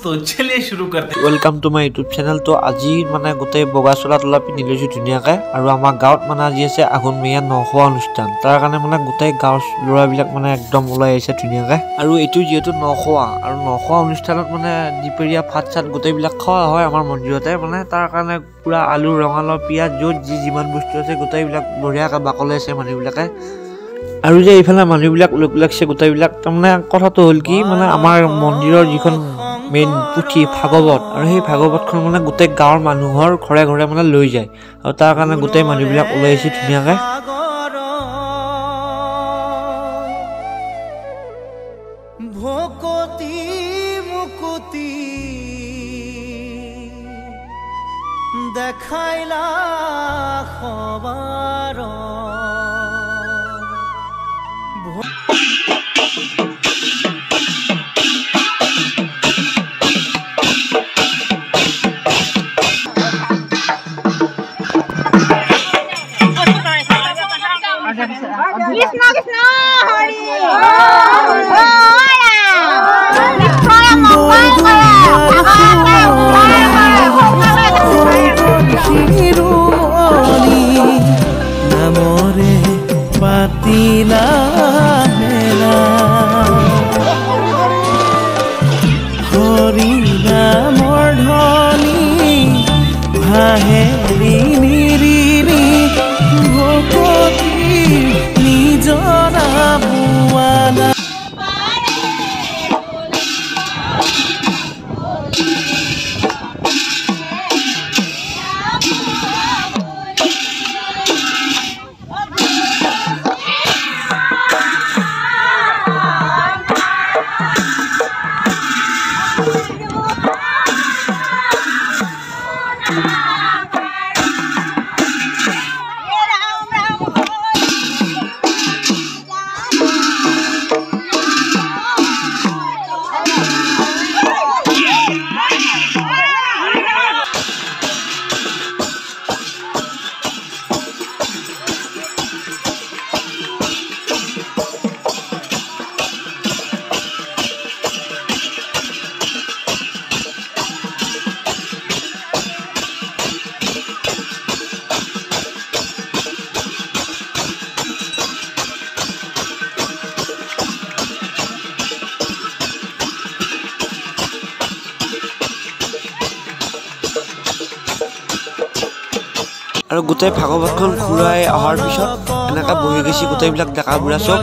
तो चलिए शुरू करते हैं। Welcome to my YouTube channel. तो আজি মানে গোটেই বগা চোলা তোলা পিন্ধি লৈছো ধুনীয়াকৈ আৰু আমাৰ গাঁৱত মানে আজি আছে আঘোণমহীয়া নখোৱা অনুষ্ঠান। তাৰ কাৰণে মানে গোটেই গাঁৱৰ ল'ৰাবিলাক মানে একদম ওলাই আহিছে ধুনীয়াকৈ। আৰু এইটো যিহেতু নখোৱা আৰু নখোৱা অনুষ্ঠানত মানে দুপৰীয়া ভাত চাত গোটেইবিলাক খোৱা হয় আমাৰ মন্দিৰতে। মানে তাৰ কাৰণে পুৰা আলু ৰঙালাও পিঁয়াজ য'ত যিমান বস্তু আছে গোটেইবিলাক বঢ়িয়াকৈ বাকলে আছে মানুহবিলাকে। আৰু যে এইফালে মানুহবিলাক লোক লাগছে গোটেইবিলাক। তাৰমানে কথাটো হ'ল কি মানে আমাৰ মন্দিৰৰ যিখন মেইন পুথি ভাগৱত আৰু সেই ভাগৱতখন মানে গোটেই গাঁৱৰ মানুহৰ ঘৰে ঘৰে মানে লৈ যায় আৰু তাৰ কাৰণে গোটেই মানুহবিলাক ওলাই আহিছে ধুনীয়াকৈ। ভকতি মুকুতি দেখাইলা খবৰ Krishna Krishna Hari namore patila mela Hari namor dhani bhaheri nirini bhokoti nijora buana আৰু গোটেই ভাগৱতখন ঘূৰাই অহাৰ পিছত এনেকৈ বহি গৈছে গোটেইবিলাক ডেকা বুঢ়া চব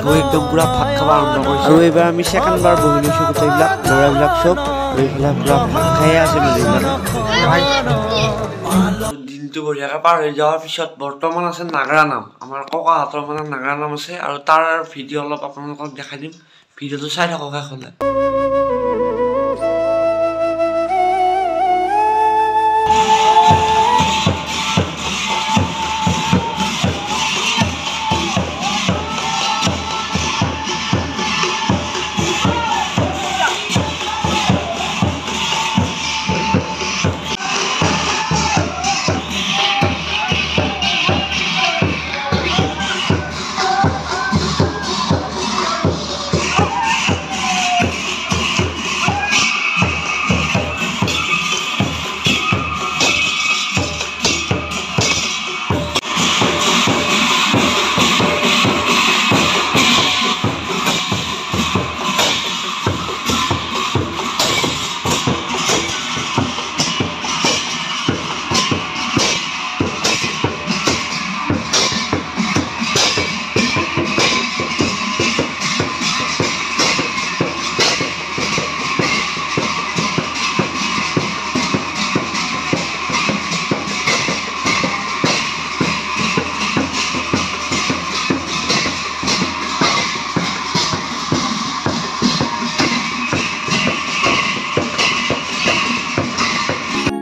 বহি একদম পুৰা ভাত খাব আৰম্ভ কৰিছে। আৰু এইবাৰ আমি ছেকেণ্ড বাৰ বহি লৈছোঁ গোটেইবিলাক ল'ৰাবিলাক চব আৰু এইফালে পুৰা ভাত খায়ে আছে মানুহবিলাক। দিনটো বঢ়িয়াকৈ পাৰ হৈ যোৱাৰ পিছত বৰ্তমান আছে নাগাৰা নাম। আমাৰ ককাহঁতৰ মানে নাগাৰা নাম আছে আৰু তাৰ ভিডিঅ' অলপ আপোনালোকক দেখাই দিম। ভিডিঅ'টো চাই থাকক শেষলৈ।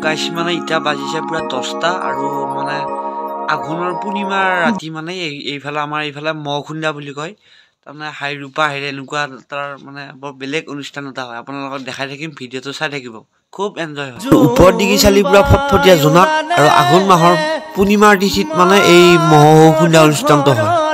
গাইছ মানে এতিয়া বাজিছে পুৰা 10টা আৰু মানে আঘোণৰ পূৰ্ণিমাৰ ৰাতি মানে এইফালে আমাৰ এইফালে মহখুন্দা বুলি কয়। তাৰমানে হাই ৰূপা হেৰে এনেকুৱা তাৰ মানে বৰ বেলেগ অনুষ্ঠান এটা হয়। আপোনালোকক দেখাই থাকিম, ভিডিঅ'টো চাই থাকিব, খুব এনজয় হয়। ওপৰত দিগি চালি পুৰা ফটফটীয়া জোনাক আৰু আঘোণ মাহৰ পূৰ্ণিমাৰ তিথিত মানে এই মহখুন্দা অনুষ্ঠানটো হয়।